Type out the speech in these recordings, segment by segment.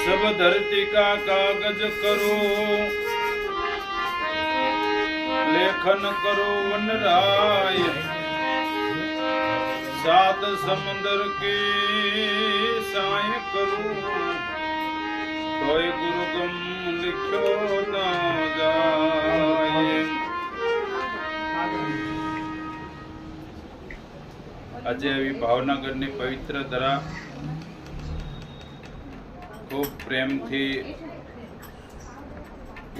सब धरती का कागज करो, लेखन करो वनराय, सात समुद्र के साय करो, तोय गुरुगम लिख्यो न जाए। આજે આવી ભાવનગરની પવિત્ર ધરા ખૂબ પ્રેમથી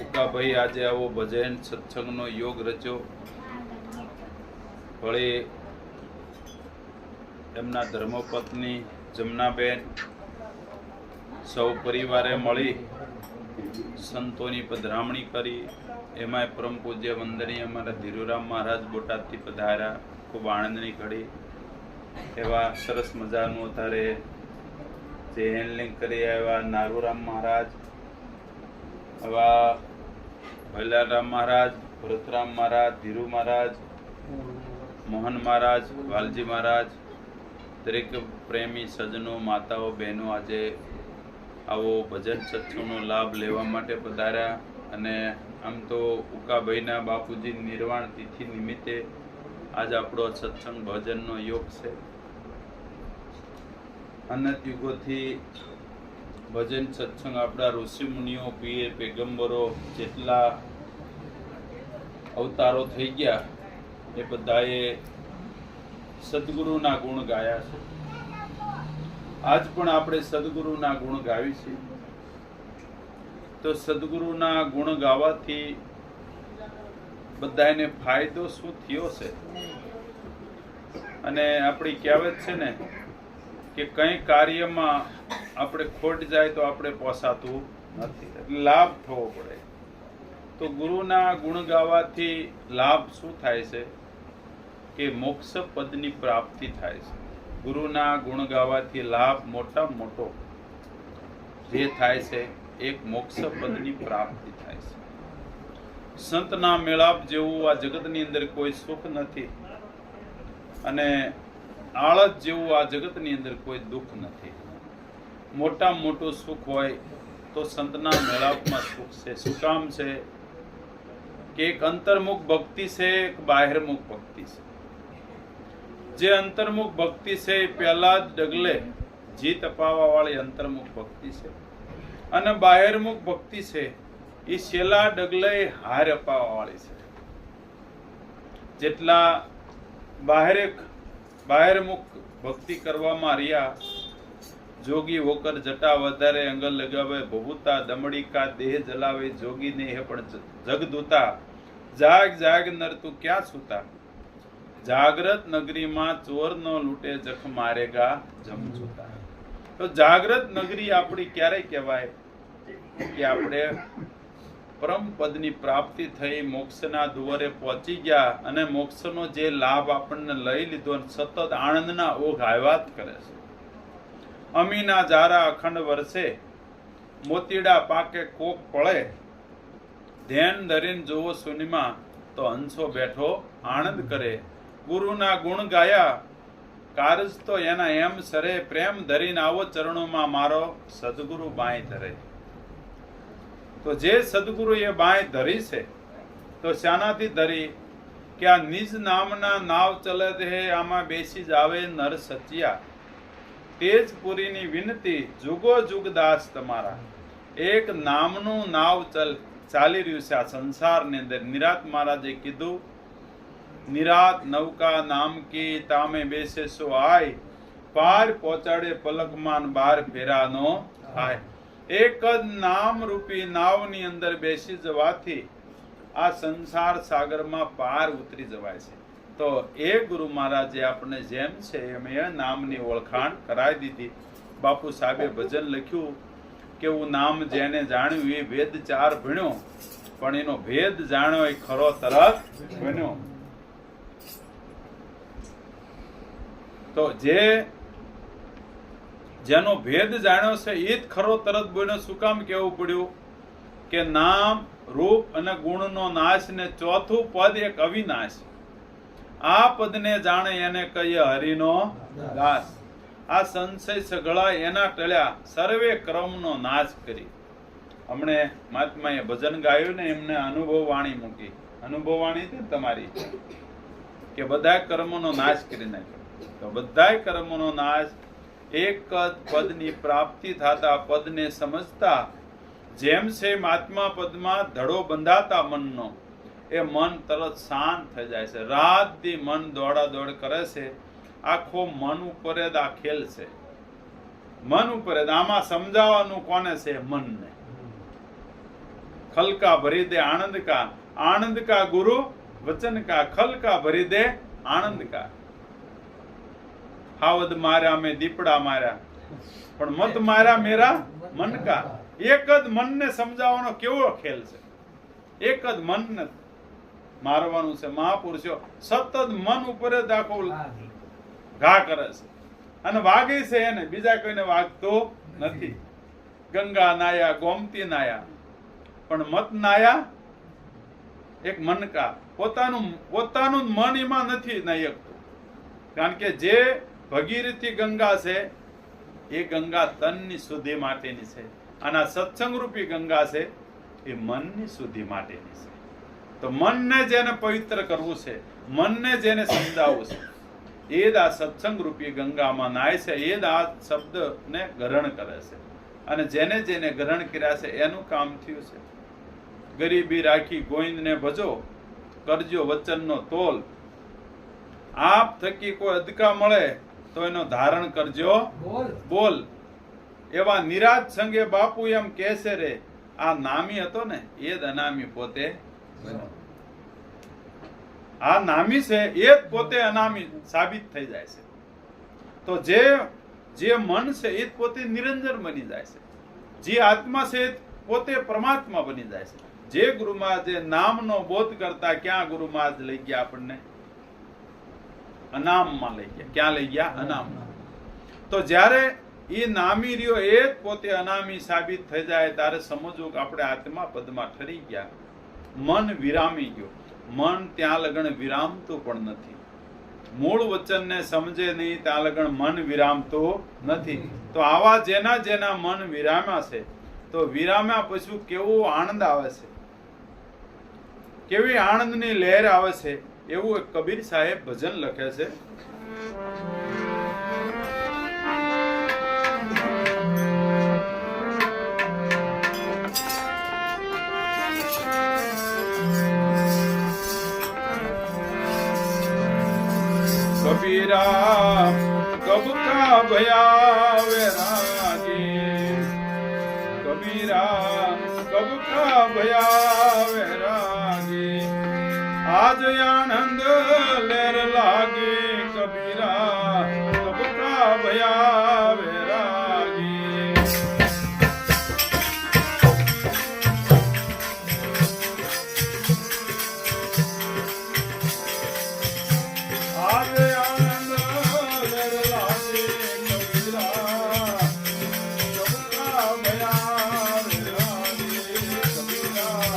ઉકાભાઈ આજે આવો ભજન સત્સંગનો યોગ રચ્યો. વળી એમના ધર્મપત્ની જમનાબેન સૌ પરિવારે મળી સંતોની પધરામણી કરી. એમાંય પરમ પૂજ્ય વંદનીય અમારા ધીરુરામ મહારાજ બોટાદથી પધાર્યા. ખૂબ આનંદની ઘડી. એવા સરસ મજાનું અત્યારે જે હેન્ડલિંગ કરી આવ્યા નારુરામ મહારાજ, એવા ભૈલારામ મહારાજ, ભરતરામ મહારાજ, ધીરુ મહારાજ, મોહન મહારાજ, વાલજી મહારાજ, દરેક પ્રેમી સજ્જનો, માતાઓ, બહેનો આજે આવો ભજન સત્સંગનો લાભ લેવા માટે પધાર્યા. અને આમ તો ઉકાભાઈના બાપુજી નિર્વાણ તિથિ નિમિત્તે આજ આપણો સત્સંગ ભજનનો યોગ છે. અનંત યુગોથી ભજન સત્સંગ આપણા ઋષિ મુનિઓ, પીર, પેગંબરો જેટલા અવતારો થઈ ગયા એ બધાએ સદગુરુના ગુણ ગાયા છે. આજ પણ આપણે સદગુરુના ગુણ ગાવી છે. તો સદગુરુના ગુણ ગાવાથી બધાને ફાયદો શું થયો છે? અને આપણી કહેવત છે ને કે કઈ કાર્યમાં આપણે ખોટ જાય તો આપણે પોસાતું નથી, એટલે લાભ થવો પડે. તો ગુરુના ગુણ ગાવાથી લાભ શું થાય છે કે મોક્ષ પદની પ્રાપ્તિ થાય છે. ગુરુના ગુણ ગાવાથી લાભ મોટા મોટો જે થાય છે એક મોક્ષ પદની પ્રાપ્તિ થાય છે. સંતના મેળાપ જેવું આ જગતની અંદર કોઈ સુખ નથી, અને આળસ જેવું આ જગતની અંદર કોઈ દુઃખ નથી. મોટા મોટું સુખ હોય તો સંતના મેળાપમાં સુખ છે. શું કામ છે કે એક અંતર્મુખ ભક્તિ છે, એક બાહિર્મુખ ભક્તિ છે. જે અંતર્મુખ ભક્તિ છે એ પહેલા જ ડગલે જીત અપાવવા વાળી અંતર્મુખ ભક્તિ છે, અને બાહિર્મુખ ભક્તિ છે એ છેલ્લા ડગલે હાર અપાવવા વાળી છે. જેટલા બાહિર્મુખ ભક્તિ કરવામાં રહ્યા, જોગી હોકર જટા વધારે અંગલ લગાવે, ભભૂતા દમડીકા દેહ જલાવે, જોગી ને હે પણ જગદૂતા, જાગ જાગ નર તું ક્યાં સૂતા, જાગ્રત નગરીમાં ચોર નો લૂટે, જખ મારેગા જમજૂતા. તો જાગ્રત નગરી આપણી ક્યારે કહેવાય કે આપણે પરમ પદની પ્રાપ્તિ થઈ, મોક્ષના દુવારે પહોંચી ગયા, અને મોક્ષનો જે લાભ આપણને લઈ લીધો, સતત આનંદના ઓઘ આવ્યા જ કરે છે. અમીના જારા અખંડ વર્ષે, મોતીડા પાકે કોક પળે, ધ્યાન ધરીને જોવો સુનિમાં તો હંસો બેઠો આનંદ કરે. ગુરુના ગુણ ગાયા કારજ તો એના એમ સરે, પ્રેમ ધરીને આવો ચરણોમાં મારો સદગુરુ બાંય ધરે. તો જે સદગુરુ એ બાંય ધરી છે તો શાનાથી ધરી કે આ નિજ નામના નાવ ચલે હે, આમાં બેસી જાવે નર સચિયા, તેજપુરીની વિનતી જુગો જુગ દાસ તમારા. એક નામનું નાવ ચાલી રહ્યું છે આ સંસારની અંદર. નિરાત મહારાજે કીધું, નિરાત નૌકા નામ કી તામે બેસે સો આય, પાર પહોંચાડે પલકમાન બાર ફેરાનો થાય. એક જ નામ રૂપી નાવની અંદર બેસી જવાથી આ સંસાર સાગરમાં પાર ઉતરી જવાય છે. તો એ ગુરુ મહારાજે આપણે જેમ છે એમ એ નામની ઓળખાણ કરાવી દીધી. બાપુ સાહેબે ભજન લખ્યું કે હું નામ જેને જાણ્યું એ વેદ ચાર ભણ્યો, પણ એનો ભેદ જાણ્યો એ ખરો તરત બન્યો. તો જેનો ભેદ જાણ્યો છે એ જ ખરો તરત બન્યો. શું કામ કહેવું પડ્યું કે નામ, રૂપ અને ગુણનો નાશ ને ચોથું પદ એક અવિનાશ. આ પદને જાણે એને કહીએ હરિનો દાસ. આ સંશય સઘળા એના ટળ્યા સર્વે કર્મનો નાશ કરી. હમણે મહાત્માએ ભજન ગાયું ને એમને અનુભવ વાણી મૂકી. અનુભવ વાણી હતી ને તમારી કે બધા કર્મોનો નાશ કરી નાખ્યો. તો બધા કર્મોનો નાશ એક જ પદની પ્રાપ્તિ થતા પદને સમજતા જેમ છે મહાત્મા પદમાં ધડો બંધાતા મનનો એ મન તરત શાંત થઈ જાય છે. રાત દી મન દોડા દોડ કરે છે. આખો મન ઉપર જ આ ખેલ છે. મન ઉપર જ આમાં સમજાવવાનું કોને છે? મનને. ખલ કા ભરી દે આનંદ કા, આનંદ કા ગુરુ વચન કા, ખલ કા ભરી દે આનંદ કા. હાવદ માર્યા મેં દીપડા માર્યા પણ મત માર્યા મેરા મન કા. એક જ મનને સમજાવવાનો કેવો ખેલ છે. એક જ મનને મારવાનું છે. મહાપુરુષો સતત મન ઉપર જ આખો ઘા કરે છે અને વાગે છે એને, બીજા કોઈને વાગતો નથી. ગંગા નાયા, ગોમતી નાયા, પણ મત નાયા એક મનકા. પોતાનું મન એમાં નથી નાઈ શકતું. કારણ કે જે ભગીરથી ગંગા છે એ ગંગા તનની શુદ્ધિ માટેની છે અને આ સત્સંગ રૂપી ગંગા છે એ મનની શુદ્ધિ માટેની છે. તો મનને જેને પવિત્ર કરવું છે, મનને જેને સમજાવવું છે, એ જ આ સત્સંગ રૂપી ગંગામાં નાય છે. એ જ આ શબ્દને ગ્રહણ કરે છે અને જેને જેને ગ્રહણ કર્યા છે એનું કામ થયું છે. ગરીબી રાખી ગોવિંદને ભજો, કરજો વચનનો તોલ. આપ થકી કોઈ અદકા મળે તો એનો ધારણ કરજો બોલ. એવા નિરાજ સંગે બાપુ એમ કહેશે રે, આ નામી હતો ને એ જ અનામી પોતે બન્યો. આ નામી છે એ જ પોતે અનામી સાબિત થઈ જાય છે. તો જે મન છે એ જ પોતે નિરંજન બની જાય છે. જે આત્મા છે એ પોતે પરમાત્મા બની જાય છે. જે ગુરુમાં જે નામનો બોધ કરતા ક્યાં ગુરુમાં જ લઈ ગયા આપણને? અનામમાં લઈ ગયા. ક્યાં લઈ ગયા? અનામમાં. તો જ્યારે એ નામી રહ્યો એ જ પોતે અનામી સાબિત થઈ જાય ત્યારે સમજવું કે આપણે આત્મા પદમાં ઠરી ગયા. મન વિરામી ગયો. મન ત્યાં લગણ વિરામતું પણ નથી. મૂળ વચનને સમજે નહીં ત્યાં લગણ મન વિરામતું નથી. તો આવા જેના જેના મન વિરામ્યા છે તો વિરામ્યા પછી કેવો આનંદ આવે છે, કેવી આનંદની લહેર આવે છે. એવું એક કબીર સાહેબ ભજન લખે છે. કબીરા કબ કા ભયા વૈરાગી, કબીરા કબ કા ભયા વૈરાગી, આજ આનંદ લેર લાગી. કબીરા કબ કા ભયા વૈરાગી. આજ આનંદ લેર લાગી. કબીરા કબ કા ભયા વૈરાગી. કબીરા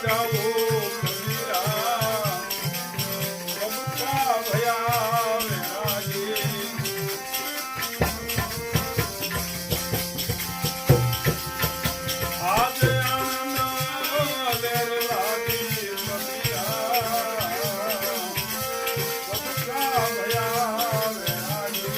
जाओ कबीरा सबका भया वैरागी आज आनंद लहर लागी कबीरा सबका भया वैरागी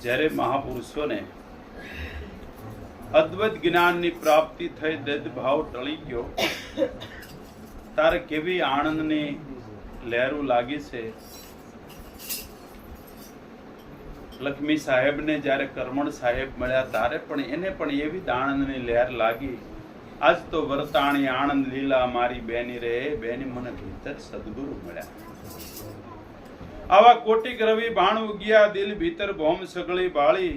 જ્યારે મહાપુરુષોને અદ્વૈત જ્ઞાનની પ્રાપ્તિ થઈ, દેદભાવ ટળી ગયો, તારે કેવી આનંદની લહેરું લાગી છે. લક્ષ્મી સાહેબને જ્યારે કરમણ સાહેબ મળ્યા તારે પણ એને પણ એવી જ આનંદની લહેર લાગી. આજ તો વર્તાણી આનંદ લીલા મારી બેની રે, બેની મને ભીતર સદગુરુ મળ્યા. આવા કોટિક રવિ ભાણ ઉગ્યા, દિલ ભીતર ભોમ સગળી બાળી.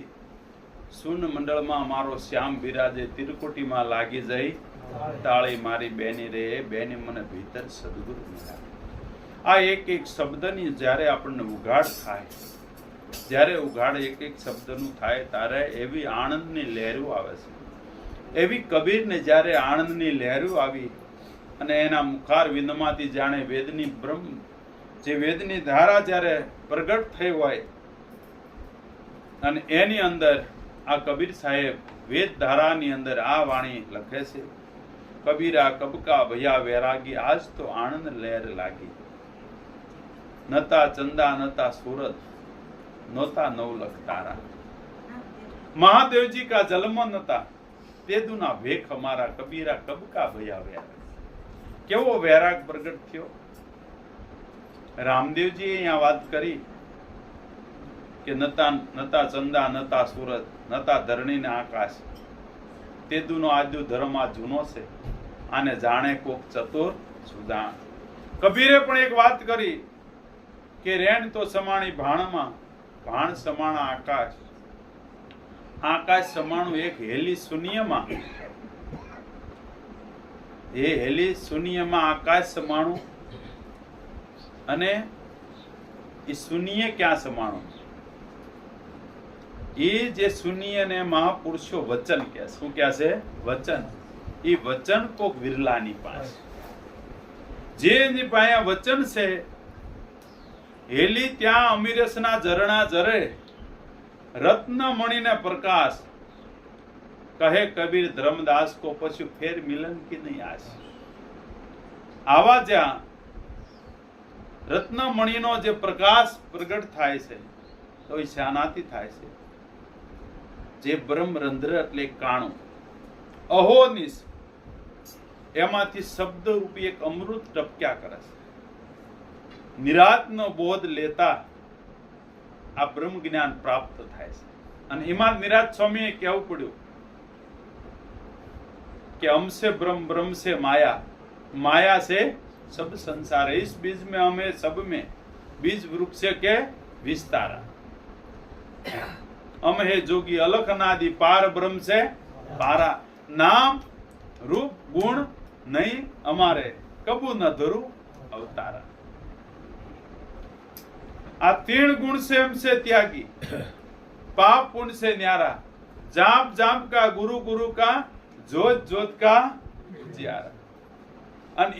સુન મંડળમાં મારો શ્યામ બિરાજે, તિરકોટીમાં લાગી જઈ તાળી મારી બેની રે, બેની મને ભીતર સદગુરુ મળ્યા. આ એક એક શબ્દની જ્યારે આપણને ઉઘાડ થાય, જ્યારે ઉઘાડ એક એક શબ્દનું થાય ત્યારે એવી આનંદની લહેરો આવે છે. એવી કબીરને જ્યારે આનંદની લહેરો આવી અને એના મુખાર વિંદમાંથી જાણે વેદની બ્રહ્મ, જે વેદની ધારા જ્યારે પ્રગટ થઈ હોય અને એની અંદર આ કબીર સાહેબ વેદ ધારાની અંદર આ વાણી લખે છે, કબીરા કબકા ભયા વૈરાગી, આજ તો આનંદ લહેર લાગી. નતા ચંદા નતા सूरज नोता 9 लाख तारा, महादेव जी का जन्म नता, તેદુના ભેખ અમારા કબીરા કબકા ભયા વ્યારે. કેવો વૈરાગ પ્રગટ થયો. રામદેવજી અહીંયા વાત કરી કે નતા ચંદા નતા સુરત નતા ધરણી ને આકાશ, તેદુનો આજુ ધર્મ આ જૂનો છે, આને જાણે કોક ચતુર સુદાણ. કબીરે પણ એક વાત કરી કે રેણ તો સમાણી ભાણમાં, ભાણ સમાણા આકાશ, આકાશ સમાણું એક હેલી શૂન્યમાં, એ હેલી શૂન્યમાં આકાશ સમાણું, અને એ શૂન્ય ક્યાં સમાણું? એ જે શૂન્ય ને મહાપુરુષો વચન કે શું કે છે? વચન. એ વચન કોક વિરલાની પાસે, જેની પાસે વચન છે, હેલી ત્યાં અમીરસના ઝરણા ઝરે, રત્ન મણીને પ્રકાશ. કહે કબીર ધર્મદાસ કો પશુ ફેર મિલન કી નહીં આશ. આવા જ્યાં રત્નમણીનો જે પ્રકાશ પ્રગટ થાય છે, તો એ શાનાથી થાય છે? જે બ્રહ્મરંધ્ર એટલે કાણું અહોનિશ, એમાંથી શબ્દ રૂપી એક અમૃત ટપક્યા કરે છે. નિરાતનો બોધ લેતા આ બ્રહ્મ જ્ઞાન પ્રાપ્ત થાય છે. અને એમાં નિરાત સ્વામીએ કહેવું પડ્યું કે हमसे ब्रह्म, ब्रह्म से माया, माया से सब संसार, इस बीज में हमें सब में बीज वृक्ष के विस्तारा. हम है जोगी अलख अनादि पार ब्रह्म से पारा. नाम रूप गुण नहीं हमारे, कबू न धरू अवतारा. आ तीन गुण से हमसे त्यागी, पाप पुण्य से न्यारा, जाप जाप का गुरु, गुरु का जोत, जोत का जियारा. અને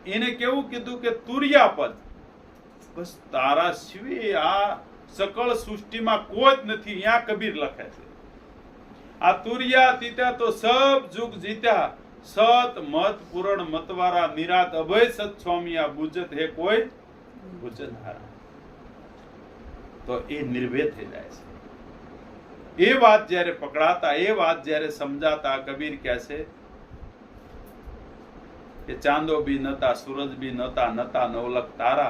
એને કેવું કીધું કે તુર્યાપદ, બસ તારા સિવાય આ સકળ સૃષ્ટિમાં કોઈ જ નથી. અહીંયા કબીર લખે છે આ તુર્યા તીતા તો સબ જુગ જીત્યા, સત મત પૂરણ મતવારા, નિરાત અભય સત સ્વામી આ બુજત હે કોઈ બુજનહારા. તો એ નિર્ભય થઈ જાય છે. એ વાત જ્યારે પકડાતા, એ વાત જ્યારે સમજાતા, કબીર કહે છે कि चांदो भी नता, सूरज भी नता, नता नवलख तारा,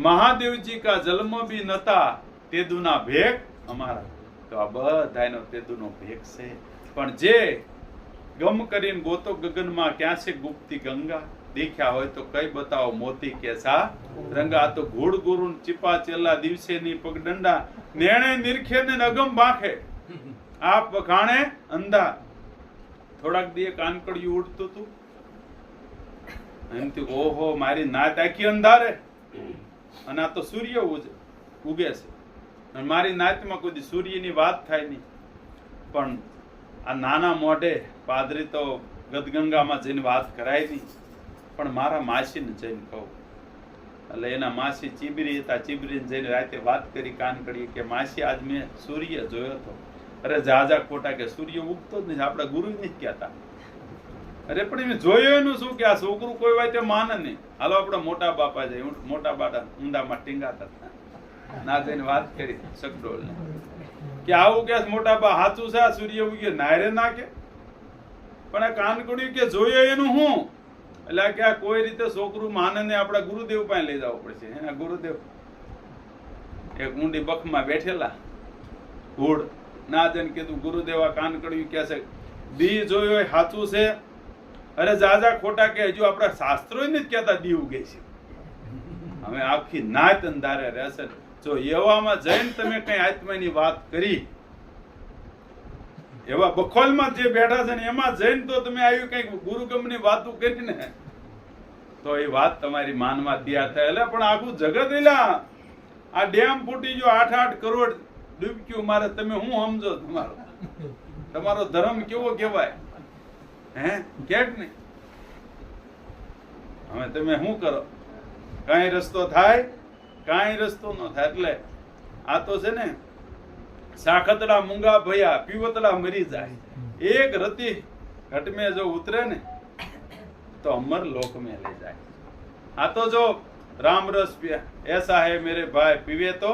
महादेव जी का जन्म भी नता, तेदुना भेख અમારા. તો આ બધાનો તેદુનો ભેખ છે. પણ જે ગમ કરીને ગોતો ગગનમાં ક્યાં છે ગુપ્તી ગંગા, દેખ્યા હોય તો કઈ બતાવો મોતી કેસા રંગા. તો ઘોડ ગુરુ ચીપા ચેલા દિવસે ની પગડંડા, નેણે નિરખે ને નગમ બાંખે, આ વખાણે અંધા. થોડાક દીએ કાનકડિયું ઉડતું હતું, એમથી ઓહો મારી નાત આખી અંધારે, અને આ તો સૂર્ય ઉગે છે, અને મારી નાતમાં કોઈ સૂર્યની વાત થાય નહીં. પણ આ નાના મોઢે પાદરી તો ગદગંગામાં જઈને વાત કરાય નહીં, પણ મારા માસીને જઈને કહું. એટલે એના માસી ચીબરી હતા, ચીબરીને જઈને રાતે વાત કરી કાનકડી કે માસી આજ મેં સૂર્ય જોયો હતો. અરે જાજા ખોટા કે સૂર્ય ઉગતો જ નહીં, આપણા ગુરુ નથી કહેતા. અરે પણ એમ જોયો એનું શું કે આ છોકરું કોઈ હોય તે માને નહીં. હાલો આપડા મોટા બાપા જાય, મોટા બાપા ઊંડામાં ટીંગાતા ના જઈને વાત કરી સગડોળ ને કે આવું કે મોટા બા સાચું છે, આ સૂર્ય ઉગે નાયરે નાખે. પણ આ કાનકડ્યું કે જોયો એનું હું, એટલે કે આ કોઈ રીતે છોકરું માને ને આપડા ગુરુદેવ પાસે લઈ જવું પડશે. એના ગુરુદેવ એક ઊંડી બખમાં બેઠેલા, ઘોડ ના જઈને કીધું ગુરુદેવ આ કાનકડ્યું કે છે દી જોયો સાચું છે. અરે જાજા ખોટા કે હજુ આપણા શાસ્ત્રો નથી કહેતા દી ઉગે છે. હવે આખી નાત અંધારે રહેશે. જો એવામાં જઈને તમે કઈ આત્માની વાત કરી, એવા બખોલમાં જે બેઠા છે ને એમાં જઈને તો તમે આવી કઈ ગુરુગમની વાતો કરીને તો એ વાત તમારી માનમાં તૈયાર થાય. એટલે પણ આખું જગત એલા આ ડેમ ફૂટી ગયો, 8-8 કરોડ ડૂબક્યું મારે, તમે શું સમજો? તમારો ધર્મ કેવો કહેવાય? હે ક્યાંક નહીં. હવે તમે શું કરો? કઈ રસ્તો થાય, કઈ રસ્તો ન થાય. એટલે આ તો છે ને સાખતડા મૂંગા ભયા, પીવતડા મરી જાય. એક રતી ઘટ में જો ઉતરે ને તો અમર લોક में ले જાય. આ તો જો રામ રસ पिया ऐसा है मेरे भाई, પીવે તો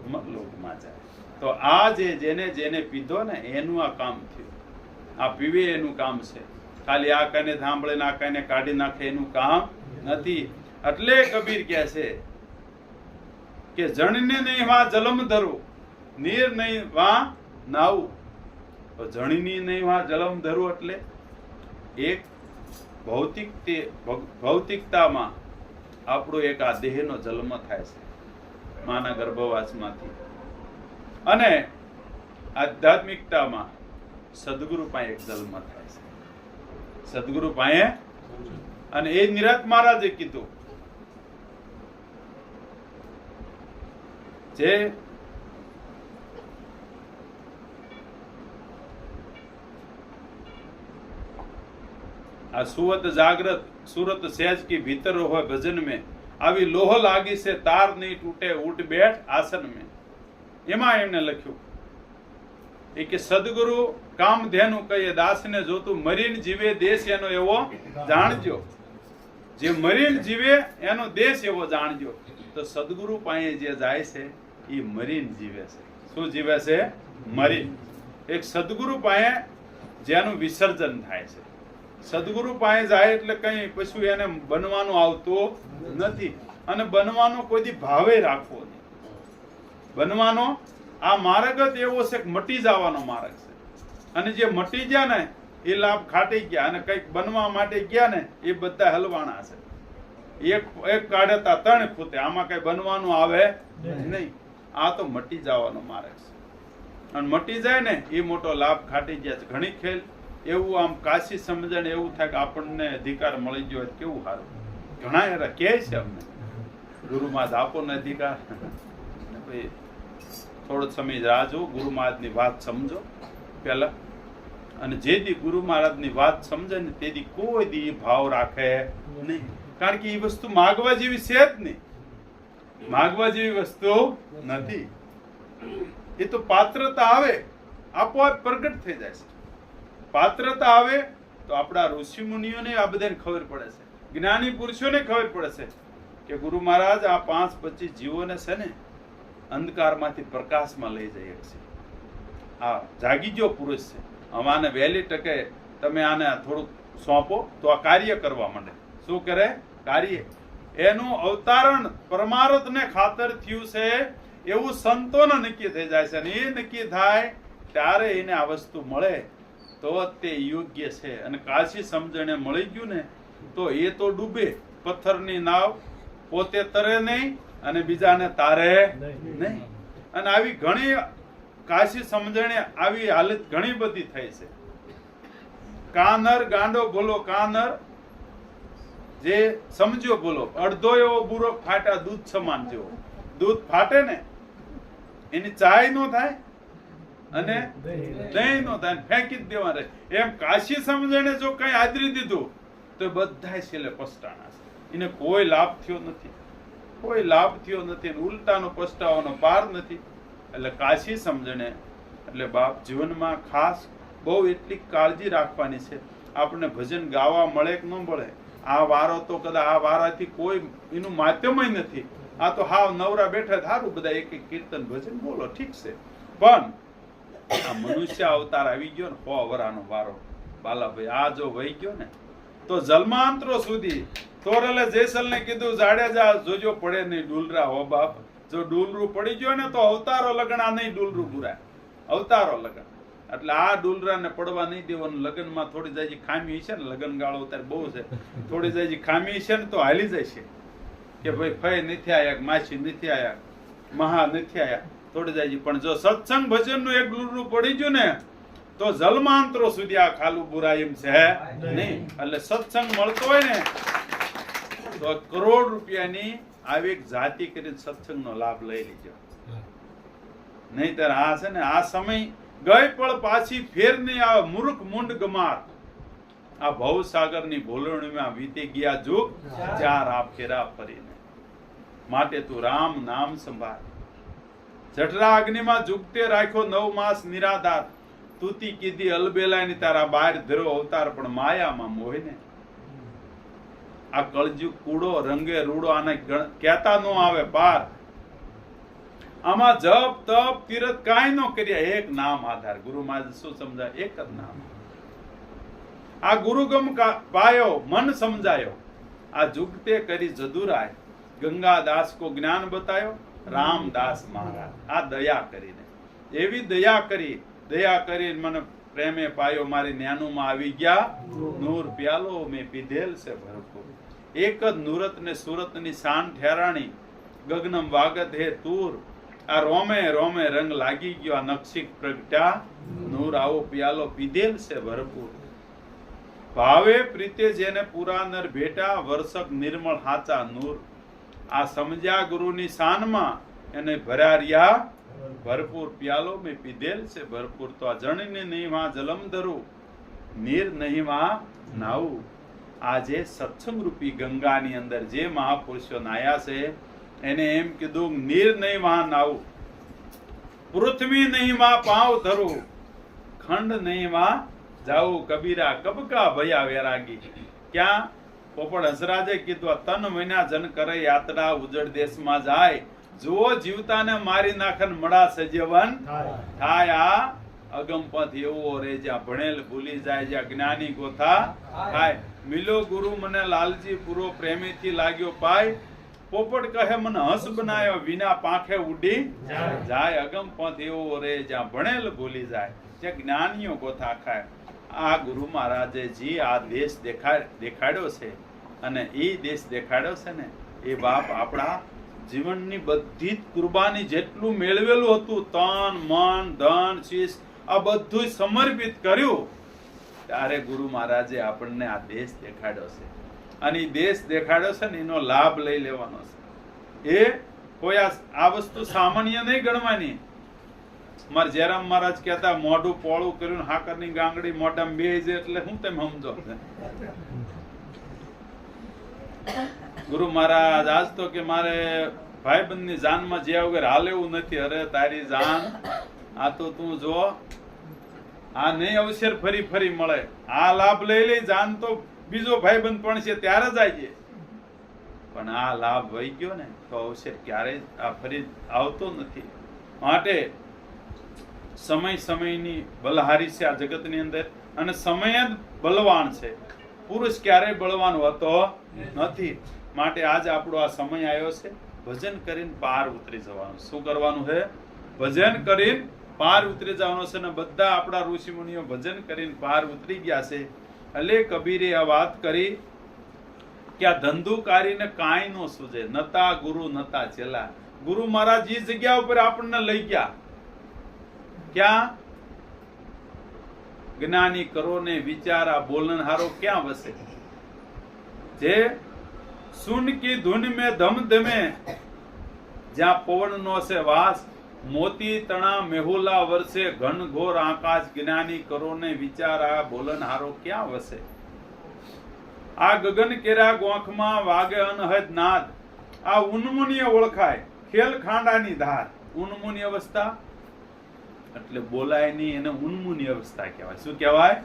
અમર લોક માં જાય. તો આ જેને જેને પીધો ને એનું આ કામ થયું. આ પીવે એનું કામ છે, ખાલી આ કને સાંભળે ને આ કને કાઢી નાખે એનું કામ નથી. એટલે કબીર કહે છે કે જણને નહીં વા જલમ ધરું, નીર નહીં વા નાવું. તો જણની નહીં વા જલમ ધરું એટલે એક ભૌતિકતામાં આપણો એક આ દેહનો જન્મ થાય છે માના ગર્ભવાસમાંથી, અને આધ્યાત્મિકતામાં સદગુરુ પાસે એક જન્મ થાય છે, સદગુરુ પાસે. અને એ નિરાત મહારાજે કીધું જે આ સુવત જાગ્રત सूरत सहज की भीतर हो भजन में આવી લોહ લાગી છે તાર નહીં તૂટે ઉઠ બેઠ આસન में. એમાં એમને લખ્યું એ કે સદગુરુ કામધેનુ કહીએ દાસને જોતું મરીને જીવે દેશ એનો એવો જાણજો. જે મરીને જીવે એનો દેશ એવો જાણજો. તો સદગુરુ પાસે જે જાય છે એ મરીને જીવે છે. શું જીવે છે? મરીને. એક સદગુરુ પાસે જેનું વિસર્જન થાય છે. સદગુરુ પાસે જાય એટલે કઈ પછી એને બનવાનું આવતું નથી, અને બનવાનો કોઈ ભાવે રાખવો નહીં. બનવાનો આ માર્ગ જ એવો છે કે મટી જવાનો માર્ગ છે, અને જે મટી ગયા ને એ લાભ ખાટી ગયા, અને કઈક બનવા માટે ગયા ને એ બધા હલવાણા છે. એક કાઢતા ત્રણ ખૂતે, આમાં કઈ બનવાનું આવે નહીં. આ તો મટી જવાનો માર્ગ છે, અને મટી જાય ને એ મોટો લાભ ખાટી ગયા છે. ઘણી ખેલ એવું આમ કાશી સમજણ એવું થાય કે આપણને અધિકાર મળી ગયો કેવું સારું. ઘણા એરા કહે છે અમને ગુરુ મહારાજ આપો ને અધિકાર. ભાઈ થોડો સમય રાહ જો, ગુરુ મહારાજની વાત સમજો પેલા, અને જે દી ગુરુ મહારાજની વાત સમજે ને તે દી કોઈ દી ભાવ રાખે નહીં. કારણ કે એ વસ્તુ માગવા જેવી છે જ નહીં, માગવા જેવી વસ્તુ નથી. એ તો પાત્રતા આવે આપોઆપ પ્રગટ થઈ જાય છે. પાત્રતા આવે તો આપણા ઋષિ મુનિઓને આ બધાને ખબર પડે છે, જ્ઞાની પુરુષોને ખબર પડે છે કે ગુરુ મહારાજ આ 5-25 જીવોને છે ને અંધકારમાંથી પ્રકાશમાં લઈ જાય છે. આ જાગી ગયો પુરુષ છે, અમાને વહેલી ટકે તમે આને થોડુંક સોંપો તો આ કાર્ય કરવા માંડે. શું કરે? કાર્ય. એનું અવતારણ પરમાર્થને ખાતર થયું છે એવું સંતોને નક્કી થઈ જાય છે, અને એ નક્કી થાય ત્યારે એને આ વસ્તુ મળે તો તે યોગ્ય છે. અને કાશી સમજણે મળી ગયું ને તો એ તો ડૂબે. પથ્થરની નાવ પોતે તરે નહીં અને બીજાને તારે નહીં. અને આવી ઘણી કાશી સમજણે આવી હાલત ઘણી બધી થઈ છે. કાનર ગાંડો બોલો કાનર, જે સમજ્યો બોલો. અડધો એવો બુરો ફાટા દૂધ સમાન જેવો. દૂધ ફાટે ને એની ચાય નો થાય અને દહીં નો થાય, ફેંકી જ દેવા રહે. એમ કાશી સમજણે જો કઈ આદરી દીધું તો બધા છેલ્લે પસ્તાણા છે. એને કોઈ લાભ થયો નથી, કોઈ લાભ થયો નથી, ઉલટાનો પસ્તાવાનો પાર નથી. એટલે કાશી સમજણે એટલે બાપ જીવનમાં ખાસ બહુ એટલી કાળજી રાખવાની છે. આપણને ભજન ગાવા મળે કે ન મળે, આ વારો તો કદાચ આ વારાથી કોઈ એનું માધ્યમય નથી. આ તો હાવ નવરા બેઠા સારું બધા એક એક કીર્તન ભજન બોલો ઠીક છે, પણ આ મનુષ્ય અવતાર આવી ગયો ને 100 વરાનો વારો બાલાભાઈ આ જો વહી ગયો ને તો જન્માંતરો સુધી તોરલે જેસલ ને કીધું જાડેજા જોજો પડે નહીં ડુલરા હો બાપ. જો ડુલરું પડી ગયો ને તો અવતારો લગણા નહીં, ડુલરું પૂરા અવતારો લગન. એટલે આ ડુલરાને પડવા નહીં દેવાનું. લગ્નમાં થોડી જાય ખામી છે ને, લગ્ન ગાળો અત્યારે બહુ છે, થોડી જાય ખામી છે ને તો હાલી જાય છે કે ભાઈ ફઈ નથી આયા, માસી નથી આયા, મહા નથી આયા, થોડી જાય. પણ જો સત્સંગ ભજન નું એક ડુલરું પડી ગયું ને તો જન્માંતરો સુધી આ ખાલું બુરાઈ એમ છે નહીં. એટલે સત્સંગ મળતો હોય ને તો કરોડ રૂપિયાની આવી એક જાતિ કરીને સત્સંગનો લાભ લઈ લેજો. નહીતર આ છે ને આ સમય ગઈ પણ પાછી ફેર નહીં આવે. મૂર્ખ મુંડ ગમાર આ ભવસાગરની ભોલવણીમાં વીતી ગયા જુગ, ચાર આ ફેરા ફરીને. માટે તું રામ નામ સંભાળ. જઠરા અગ્નિમાં ઝુકતે રાખ્યો 9 માસ નિરાધાર. તુતી કીધી અલબેલાની તારા બાર ધરો અવતાર પણ માયામાં મોહીને. આ કળજુગ કૂડો રંગે રૂડો, આને કહેતા નો આવે પાર. આમાં જપ તપ તીરથ કાંઈ નો કર્યા, એક નામ આધાર. ગુરુ મહારાજ શું સમજાય? એક જ નામ. આ ગુરુગમ પાયો મન સમજાયો, આ જુગતે કરી જદુરાય, ગંગાદાસ કો જ્ઞાન બતાયો, રામદાસ મહારાજ. આ દયા કરીને, એવી દયા કરી મને પ્રેમે પાયો, મારી ન્યાનુમાં આવી ગયા નૂર પ્યાલો મેં પીધેલ છે ભરપૂર. એક જ નૂરત ને સુરત ની શાન ઠેરાણી, ગગનમ વાગત હે તૂર. આ રોમે રોમે રંગ લાગી ગયો, આ નક્ષિક પ્રગટ્યા નૂર, આવો પ્યાલો પીધેલ છે ભરપૂર. ભાવે પ્રીતે જેને પૂરા નર ભેટા, વર્ષક નિર્મળ હાચા નૂર. આ સમજ્યા ગુરુની શાનમાં, એને ભર્યા રહ્યા ભરપૂર. પ્યાલો મેં પીધેલ છે ભરપૂર. તો આ જણને નહીં માં જલમ ધરું, નીર નહીં માં નાવું. આ જે સત્સંગ રૂપી ગંગાની અંદર જે મહાપુરુષો નાયા છે, એને એમ કીધું નીર નહીં માં નાવું, પૃથ્વી નહીં માં પાવ ધરું, ખંડ નહીં માં જાવું. કબીરા કબકા ભયા વેરાગી. ક્યાં પોપટ હંસરાજે કીધું, તન મહિના જન કરે યાત્રા, ઉજળ દેશમાં જાય, જો જીવતાને મારી નાખન મળા સજીવન થાય. આ અગમપંથ એવો રે, જ્યાં ભણેલ ભૂલી જાય, જ્યાં જ્ઞાની ગોથા થાય. મિલો ગુરુ મને લાલજી પૂરો, પ્રેમીથી લાગ્યો પાય. પોપટ કહે મને હંસ બનાયો, વિના પાંખે ઉડી જાય. અગમપંથ એવો રે, જ્યાં ભણેલ ભૂલી જાય, જ્યાં જ્ઞાનીઓ ગોથા ખાય. આ ગુરુ મહારાજે જી આ દેશ દેખાડ્યો છે, અને એ દેશ દેખાડ્યો છે ને, એ બાપ આપણા જીવનની બધી જ કુરબાની જેટલું મેળવેલું હતું, તન મન ધન શીશ, આ બધું સમર્પિત કર્યું, ત્યારે ગુરુ મહારાજે આપણને આ દેશ દેખાડ્યો છે. અને એ દેશ દેખાડ્યો છે ને, એનો લાભ લઈ લેવાનો છે. એ કોઈ આ વસ્તુ સામાન્ય નહીં ગણવાની. મારા જયરામ મહારાજ કહેતા, મોઢું પોળું કર્યું, હાકરની ગાંગડી મોઢામાં બેહી જાય એટલે હું તેમ સમજો. ગુરુ મહારાજ આજ તો કે મારે ભાઈબંધ ની જાનમાં જ્યાં વગર હાલ એવું નથી. અરે તારી જાન, આ તો તું જો, આ નહીં અવસર ફરી ફરી મળે. આ લાભ લઈ લઈ જાન તો બીજો ભાઈબંધ પણ છે ત્યારે જ આવી જાય, પણ આ લાભ વહી ગયો ને તો અવસર ક્યારેય આ ફરી આવતો નથી. માટે સમય સમયની બલહારી છે આ જગતની અંદર, અને સમય જ બલવાન છે. પુરુષ ક્યારેય બળવાન હોતો નથી. માટે આજ આપણો આ સમય આવ્યો છે, ભજન કરીને પાર ઉતરી જવાનું. શું કરવાનું છે? ભજન કરીને પાર ઉતરી જવાનું છે. ને બધા આપણા ઋષિ મુનિઓ ભજન કરીને પાર ઉતરી ગયા છે. એટલે કબીરે આ વાત કરી કે આ ધંધુકારીને કાંઈ નો સૂજે, નતા ગુરુ નતા ચેલા. ગુરુ મહારાજ એ જગ્યા ઉપર આપણને લઈ ગયા. ક્યાં? જ્ઞાની કરો ને વિચાર, આ બોલનહારો ક્યાં વસે? જે સુન કી ધુન में ધમ ધમે, જ્યાં પવન નો છે વાસ, મોતી તણા મેહુલા વર્ષે, ઘન ઘોર આકાશ, જ્ઞાની કરો ને વિચાર, આ બોલનહારો ક્યાં વસે? આ ગગન કેરા ગોંખમાં વાગે અનહદ નાદ, આ ઉન્મુનિય ઓળખાય, ખેલ ખાંડાની ધાર. ઉન્મુની અવસ્થા એટલે બોલાય નહીં, એને ઉન્મુની અવસ્થા કહેવાય. શું કહેવાય?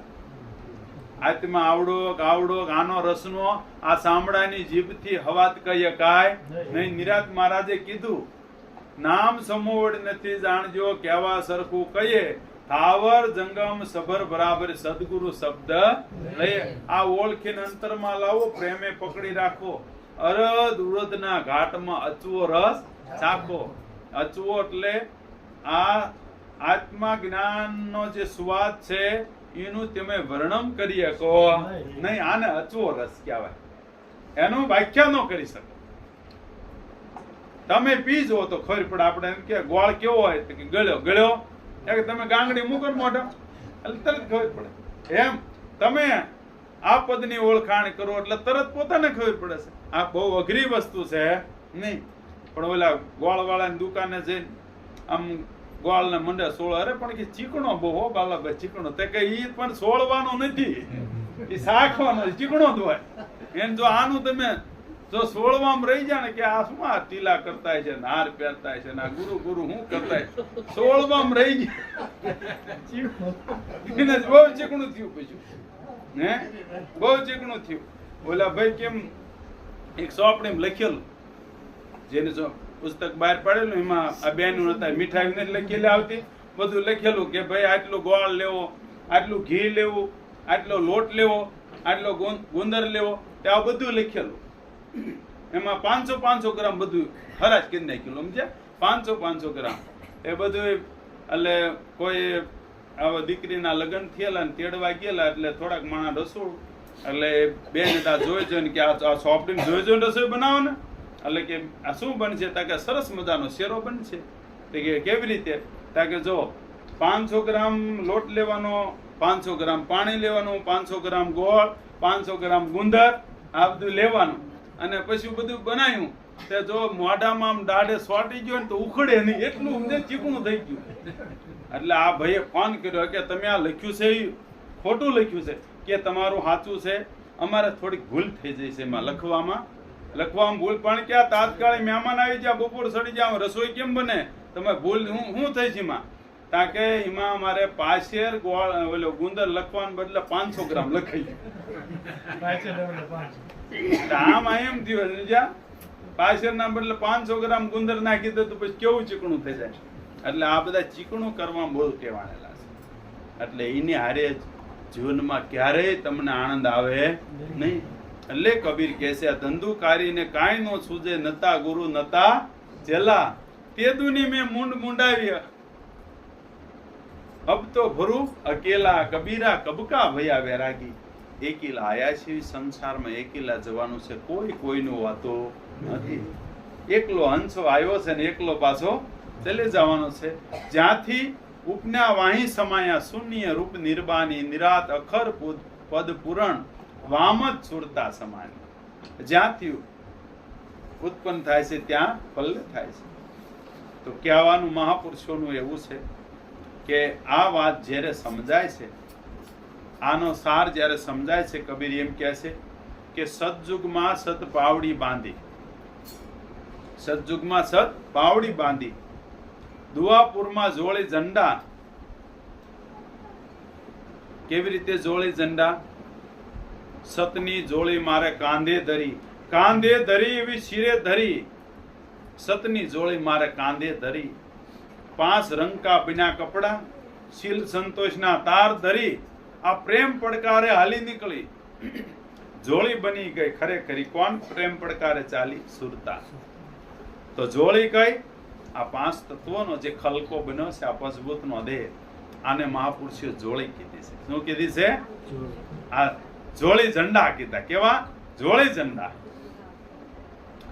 આત્મા આવડો આનો રસનો આ સાંભળાની જીભથી હવાત કહીએ કાય નહીં. નિરાત મહારાજે કીધું, નામ સમોવડ નથી જાણજો, કહેવા સરખું કહીએ, થાવર જંગમ સભર બરાબર સદગુરુ શબ્દ લઈએ. આ ઓળખીને અંતરમાં લાવો, પ્રેમે પકડી રાખો, અરદ ઉરદના ઘાટમાં અચવો રસ ચાખો. અચવો એટલે આ આત્મા જ્ઞાનનો જે સ્વાદ છે એનું તમે વર્ણન કરી શકો નહીં. આને અચવો રસ કહેવાય, એનું વ્યાખ્યા ન કરી શકો. તમે પીજો તો ખબર પડે. આપણે એમ કે ગોળ કેવો હોય તો કે ગળ્યો, તમે ગાંગડી મૂકો મોઢા એટલે તરત ખબર પડે. એમ તમે આ પદની ઓળખાણ કરો એટલે તરત પોતાને ખબર પડે છે. આ બહુ અઘરી વસ્તુ છે નહીં. પણ ઓલા ગોળ વાળાની દુકાને જઈને આમ ગોળ ને મંડે સોળ, અરે પણ કે ચીકણો બહુ હો બાલાભાઈ, ચીકણો. તે કે ઈ પણ સોળવાનો નથી, એ શાખવાનો ચીકણો જ હોય. એને જો આનું તમે જો સોળવામાં રહી જાય ને કે આ શું આ ટીલા કરતા છે, હાર પહેરતા છે, આ ગુરુ શું કરતા છે, સોળવામાં રહી ગયા એને બહુ ચીકણું થયું. પછી હે બહુ ચીકણું થયું. ઓલા ભાઈ કેમ એક સોપડીમાં લખેલું, જેને પુસ્તક બહાર પાડેલું, એમાં આ બેનું હતા મીઠાઈ લખેલી આવતી, બધું લખેલું કે ભાઈ આટલું ગોળ લેવો, આટલું ઘી લેવું, આટલો લોટ લેવો, આટલો ગુંદર લેવો, તે આ બધું લખેલું. એમાં 500 ગ્રામ બધું હરાજ કરી નાખેલું, સમજ્યા? 500 ગ્રામ એ બધું. એટલે કોઈ આવા દીકરીના લગ્ન થયેલા ને તેડવા ગયેલા, એટલે થોડાક માણા રસોડું, એટલે બેન ત્યાં જોઈ ને કે આ સોફ્ટડ્રિંક જોઈ રસોઈ બનાવો ને, એટલે કે આ શું બનશે? તા કે સરસ મજાનો શેરો બનશે. તો કે કેવી રીતે? તા કે જો 500 ગ્રામ લોટ લેવાનો, 500 ગ્રામ પાણી લેવાનું, 500 ગ્રામ ગોળ, 500 ગ્રામ ગુંદર, આ બધું લેવાનું. અને પછી બધું બનાવ્યું તે જો મોઢામાં આમ દાઢે સ્વાટી ગયો ને તો ઉખડે નહીં, એટલું સમજે ચીકણું થઈ ગયું. એટલે આ ભાઈએ ફોન કર્યો કે તમે આ લખ્યું છે એ ખોટું લખ્યું છે, કે તમારું સાચું છે, અમારે થોડીક ભૂલ થઈ જાય છે એમાં લખવામાં ભૂલ. પણ ક્યાં તાત્કાલિક મહેમાન આવી જાય, બપોર સડી જાય, રસોઈ કેમ બને? તમે ભૂલ શું થઈ છે એમાં? તાકે એમાં અમારે પાછેર ગોળ ઓલો ગુંદર લખવાને બદલે 500 ગ્રામ લખાઈ ગયું. આમ એમ થયું જ્યાં પાછેર ના બદલે 500 ગ્રામ ગુંદર નાખી દે તો પછી કેવું ચીકણું થઈ જાય. એટલે આ બધા ચીકણું કરવા બહુ કહેવાનેલા છે. એટલે એની હારે જીવનમાં ક્યારેય તમને આનંદ આવે નહીં. એટલે કબીર કહે છે, ધંધુકારીને કાંઈ નો સૂજે, નતા ગુરુ નતા ચેલા, તે દુની મેં મુંડાવી, અબ તો ભરું અકેલા, કબીરા કબકા ભયા વૈરાગી. એકેલા આયા છે સંસારમાં, એકેલા જવાનું છે, કોઈ કોઈનું વાતો નથી. એકલો હંસો આવ્યો છે ને એકલો પાછો ચલે જવાનો છે. જ્યાંથી ઉપના વાહી સમાયા, શૂન્ય રૂપ નિર્બાની, નિરાત અખર પદ પુરણ, વામત સુરતા સમાન. જ્યાંથી ઉત્પન્ન થાય છે ત્યાં પલ્લે થાય છે. તો કહેવાનું મહાપુરુષોનું એવું છે કે આ વાત જ્યારે સમજાય છે, આનો સાર જ્યારે સમજાય છે, કબીર એમ કહે છે કે સતયુગમાં સત પાવડી બાંધી, સતયુગમાં સત પાવડી બાંધી, દુઆપુરમાં જોડી ઝંડા. કેવી રીતે જોડી ઝંડા? સતની જોડી મારે કાંધે ધરી, કાંધે ધરી એવી શિરે ધરી, સતની જોડી મારે કાંધે ધરી. 5 રંગ કા બિના કપડા, શીલ સંતોષના તાર ધરી, આ પ્રેમ પડકારે હાલી નીકળી, જોડી બની ગઈ ખરેખરી, કોણ પ્રેમ પડકારે ચાલી સુરતા. તો જોડી કઈ? આ 5 તત્વોનો જે ખલકો બન્યો છે, આ પંચભૂતનો દેહ, આને મહાપુરુષો જોડી કીધી છે. શું કીધી છે? આ જોડી ઝંડા કીધા. કેવા? જોડી ઝંડા.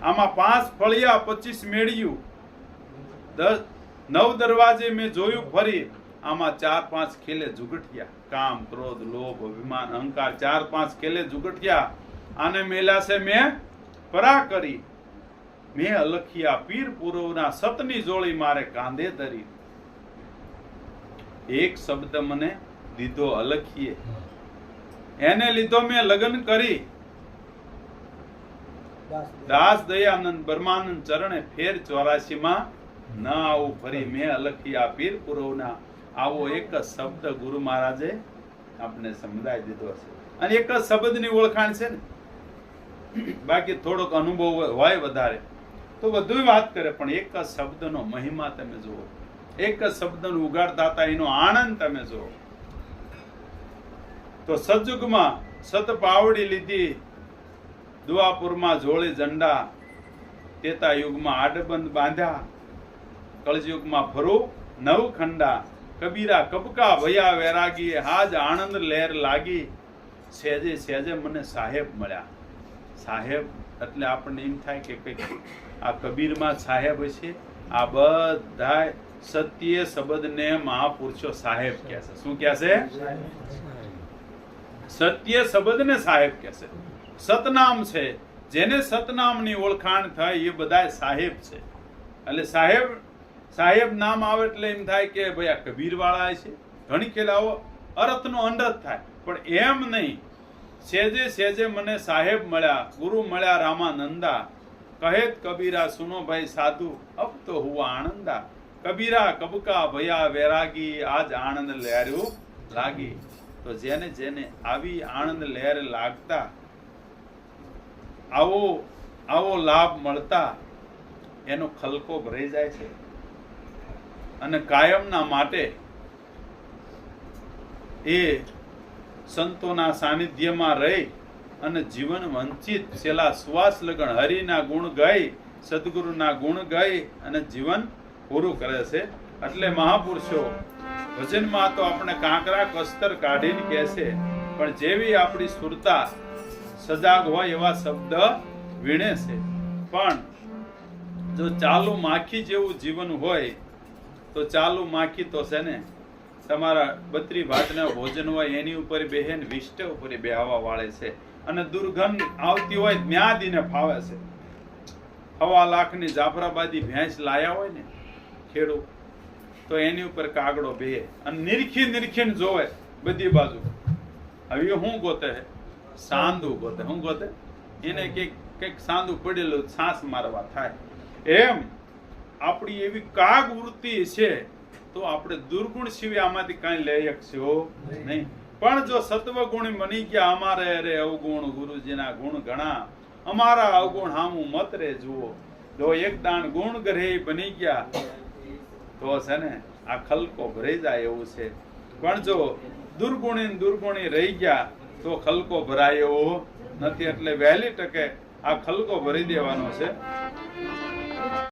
આમાં 5 ફળિયા, 25 મેળિયું, 9 દરવાજે મેં જોયું ફરી, આમાં 4-5 ખેલે જુગઠિયા, કામ ક્રોધ લોભ અભિમાન અહંકાર, 4-5 ખેલે જુગઠિયા. આને મેલા છે મેં પરા કરી, મેં અલખિયા પીર પુરવના, સતની જોડી મારે કાંધે ધરી. એક શબ્દ મને દીધો અલખીએ, એને લીધો મેં લગ્ન કરી. દાસ દયાનંદ બ્રહ્માનંદ ચરણે, ફેર 84 માં ન આવું ફરી, મેં અલખિયા પીર પુરવના. આવો એક જ શબ્દ ગુરુ મહારાજે આપણે સમજાવી દીધો છે. અને એક જ શબ્દની ઓળખાણ છે ને, બાકી થોડોક અનુભવ હોય વધારે તો બધું વાત કરે, પણ એક જ શબ્દનો મહિમા તમે જુઓ, એક જ શબ્દનો ઉગાડતા હતા એનો આનંદ તમે જુઓ. તો સતયુગમાં સત પાવડી લીધી, દુઆપુરમાં જોડી ઝંડા, તેતા યુગમાં આડબંધ બાંધ્યા, કળયુગમાં ફરો નવ ખંડા, કબીરા કબકા ભયા વૈરાગી, હાજ આનંદ લહેર લાગી. સહેજે સહેજે મને સાહેબ મળ્યા. સાહેબ એટલે આપણને એમ થાય કે કઈક આ કબીરમાં સાહેબ છે. આ બધા સત્ય શબ્દને મહાપુરુષો સાહેબ કહે છે. શું કહે છે? સત્ય શબ્દને સાહેબ કહે છે. સતનામ છે, જેને સતનામની ઓળખાણ થાય એ બધા સાહેબ છે. એટલે સાહેબ નામ આવે એટલે એમ થાય કે ભાઈ આ કબીર વાળા છે. ઘણી ખેલાઓ અર્થનો અંડત થાય, પણ એમ નહીં. સેજે સેજે મને સાહેબ મળ્યા, ગુરુ મળ્યા રામાનંદા, કહેત કબીરા સુનો ભાઈ સાધુ, અબ તો હુઆ આનંદા. કબીરા કબકા ભયા વૈરાગી, આજ આનંદ લહેર્યું લાગી. તો જેને જેને આવી આનંદ લહેર લાગતા, આવો લાભ મળતા, એનો ખલકો ભરાઈ જાય છે. અને કાયમના માટે એ સંતોના સાનિધ્યમાં રહી અને જીવન વંચિત છેલ્લા શ્વાસ લગન હરિના ગુણ ગાઈ, સદગુરુના ગુણ ગાઈ અને જીવન પૂરું કરે છે. એટલે મહાપુરુષો ભજનમાં તો આપણે કાંકરા કસ્તર કાઢીને કહે છે, પણ જેવી આપણી સુરતા સજાગ હોય એવા શબ્દ વીણે છે. પણ જો ચાલુ માખી જેવું જીવન હોય તો ચાલુ માખી તો છે ને તમારા 32 ભાતના ભોજન હોય એની ઉપર બેહેન વિષ્ટ ઉપર બેહવા વાળે છે, અને દુર્ગંધ આવતી હોય ત્યાં દીને ફાવે છે. 1.5 લાખની જાફરાબાદી ભેંસ લાયા હોય ને ખેડૂત, તો એની ઉપર કાગડો બેહે અને નિરખીને જોવે બધી બાજુ. હવે હું ગોતે સાંદુ ગોતે, હું ગોતે એને કંઈક સાંદુ પડેલું છાસ મારવા થાય. એમ આપણી એવી કાગ વૃત્તિ છે તો આપણે દુર્ગુણ સિવાય આમાંથી કાંઈ લઈ શકશો નહીં. પણ જો સત્વગુણ બની ગયા અમારે રે અવગુણ ગુરુજીના ગુણ ઘણા, અમારા અવગુણ હામું મત રે જુઓ, જો એક દાણ ગુણ ગ્રહે બની ગયા તો છે ને આ ખલકો ભરાઈ જાય એવું છે. પણ જો દુર્ગુણી રહી ગયા તો ખલકો ભરાય એવો નથી. એટલે વહેલી તકે આ ખલકો ભરી દેવાનો છે.